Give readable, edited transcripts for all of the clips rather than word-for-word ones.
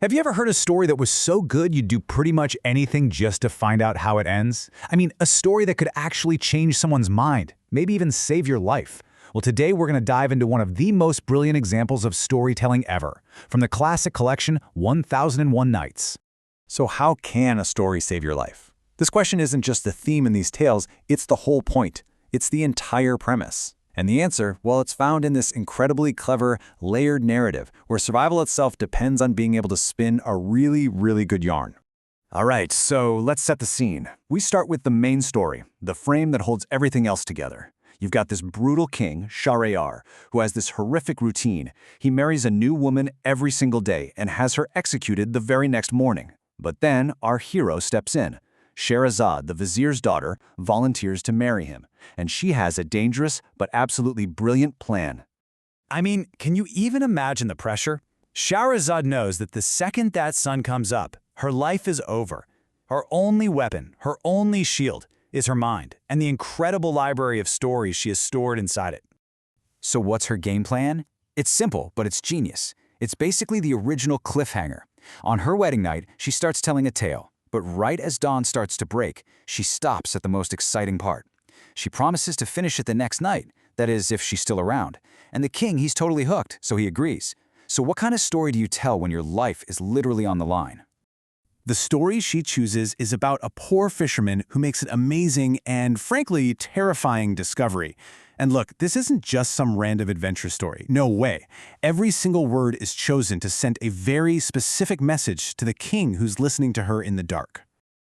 Have you ever heard a story that was so good you'd do pretty much anything just to find out how it ends? I mean, a story that could actually change someone's mind, maybe even save your life. Well, today we're going to dive into one of the most brilliant examples of storytelling ever, from the classic collection 1001 Nights. So how can a story save your life? This question isn't just the theme in these tales, it's the whole point. It's the entire premise. And the answer, well, it's found in this incredibly clever, layered narrative where survival itself depends on being able to spin a really good yarn. All right, so let's set the scene. We start with the main story, the frame that holds everything else together. You've got this brutal king, Shahrayar, who has this horrific routine. He marries a new woman every single day and has her executed the very next morning. But then our hero steps in. Shahrazad, the vizier's daughter, volunteers to marry him, and she has a dangerous but absolutely brilliant plan. I mean, can you even imagine the pressure? Shahrazad knows that the second that sun comes up, her life is over. Her only weapon, her only shield, is her mind and the incredible library of stories she has stored inside it. So what's her game plan? It's simple, but it's genius. It's basically the original cliffhanger. On her wedding night, she starts telling a tale. But right as dawn starts to break, she stops at the most exciting part. She promises to finish it the next night, that is, if she's still around. And the king, he's totally hooked, so he agrees. So what kind of story do you tell when your life is literally on the line? The story she chooses is about a poor fisherman who makes an amazing and, frankly, terrifying discovery. And look, this isn't just some random adventure story. No way. Every single word is chosen to send a very specific message to the king who's listening to her in the dark.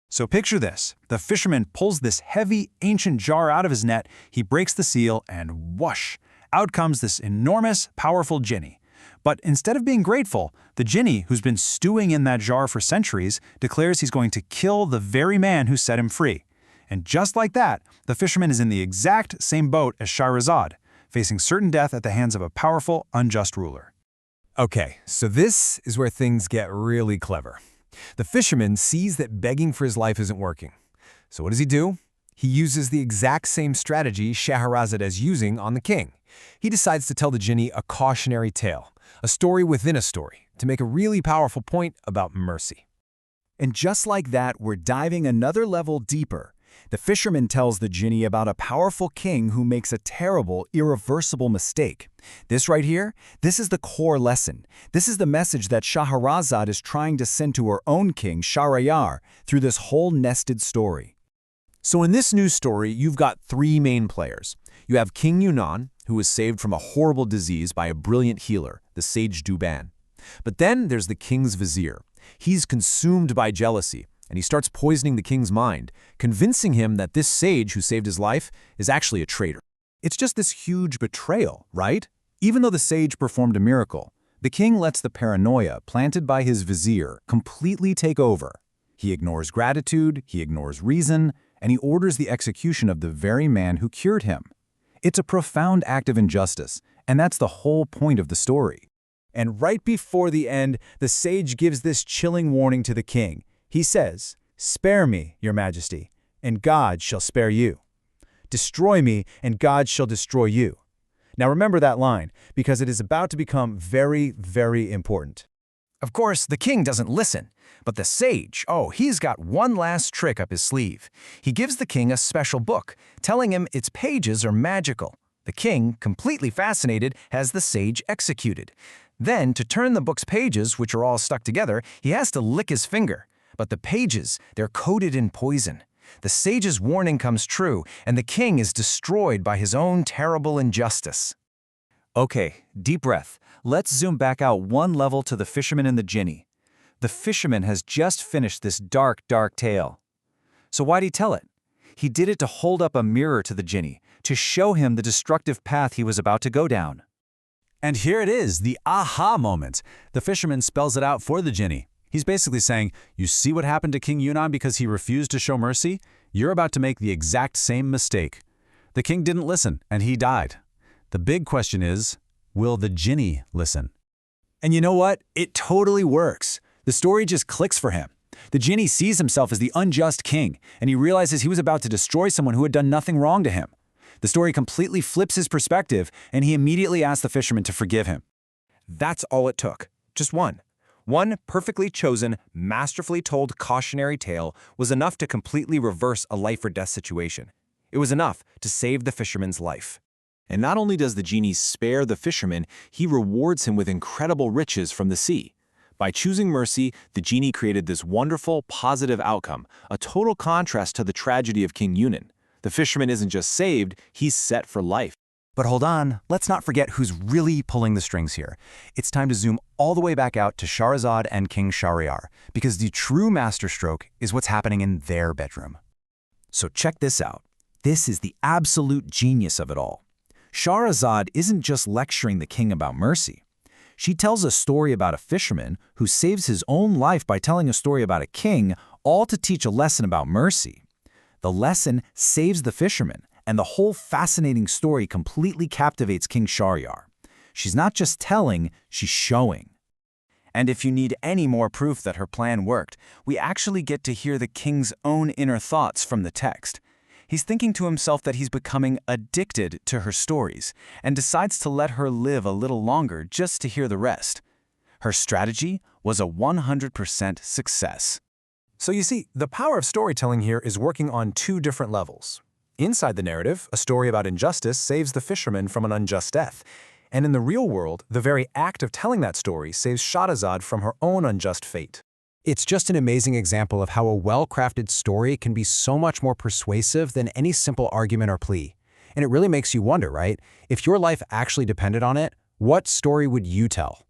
So picture this. The fisherman pulls this heavy, ancient jar out of his net, he breaks the seal, and whoosh! Out comes this enormous, powerful Jinni. But instead of being grateful, the Jinni, who's been stewing in that jar for centuries, declares he's going to kill the very man who set him free. And just like that, the fisherman is in the exact same boat as Shahrazad, facing certain death at the hands of a powerful, unjust ruler. Okay, so this is where things get really clever. The fisherman sees that begging for his life isn't working. So what does he do? He uses the exact same strategy Shahrazad is using on the king. He decides to tell the Jinni a cautionary tale, a story within a story, to make a really powerful point about mercy. And just like that, we're diving another level deeper. The fisherman tells the Jinni about a powerful king who makes a terrible, irreversible mistake. This right here, this is the core lesson. This is the message that Shahrazad is trying to send to her own king, Shahrayar, through this whole nested story. So in this new story, you've got three main players. You have King Yunan, who was saved from a horrible disease by a brilliant healer, the sage Duban. But then there's the king's vizier. He's consumed by jealousy, and he starts poisoning the king's mind, convincing him that this sage who saved his life is actually a traitor. It's just this huge betrayal, right? Even though the sage performed a miracle, the king lets the paranoia planted by his vizier completely take over. He ignores gratitude, he ignores reason, and he orders the execution of the very man who cured him. It's a profound act of injustice, and that's the whole point of the story. And right before the end, the sage gives this chilling warning to the king. He says, "Spare me, your majesty, and God shall spare you. Destroy me, and God shall destroy you." Now remember that line, because it is about to become very important. Of course, the king doesn't listen, but the sage, he's got one last trick up his sleeve. He gives the king a special book, telling him its pages are magical. The king, completely fascinated, has the sage executed. Then, to turn the book's pages, which are all stuck together, he has to lick his finger. But the pages, they're coated in poison. The sage's warning comes true, and the king is destroyed by his own terrible injustice. Okay, deep breath. Let's zoom back out one level to the fisherman and the Jinni. The fisherman has just finished this dark tale. So why'd he tell it? He did it to hold up a mirror to the Jinni, to show him the destructive path he was about to go down. And here it is, the aha moment. The fisherman spells it out for the Jinni. He's basically saying, you see what happened to King Yunan because he refused to show mercy? You're about to make the exact same mistake. The king didn't listen, and he died. The big question is, will the Jinni listen? And you know what? It totally works. The story just clicks for him. The Jinni sees himself as the unjust king, and he realizes he was about to destroy someone who had done nothing wrong to him. The story completely flips his perspective, and he immediately asks the fisherman to forgive him. That's all it took. Just one One perfectly chosen, masterfully told cautionary tale was enough to completely reverse a life-or-death situation. It was enough to save the fisherman's life. And not only does the genie spare the fisherman, he rewards him with incredible riches from the sea. By choosing mercy, the genie created this wonderful, positive outcome, a total contrast to the tragedy of King Yunan. The fisherman isn't just saved, he's set for life. But hold on, let's not forget who's really pulling the strings here. It's time to zoom all the way back out to Shahrazad and King Shahrayar, because the true masterstroke is what's happening in their bedroom. So check this out. This is the absolute genius of it all. Shahrazad isn't just lecturing the king about mercy. She tells a story about a fisherman who saves his own life by telling a story about a king, all to teach a lesson about mercy. The lesson saves the fisherman, and the whole fascinating story completely captivates King Shahrayar. She's not just telling, she's showing. And if you need any more proof that her plan worked, we actually get to hear the king's own inner thoughts from the text. He's thinking to himself that he's becoming addicted to her stories and decides to let her live a little longer just to hear the rest. Her strategy was a 100% success. So you see, the power of storytelling here is working on two different levels. Inside the narrative, a story about injustice saves the fisherman from an unjust death. And in the real world, the very act of telling that story saves Shahrazad from her own unjust fate. It's just an amazing example of how a well-crafted story can be so much more persuasive than any simple argument or plea. And it really makes you wonder, right? If your life actually depended on it, what story would you tell?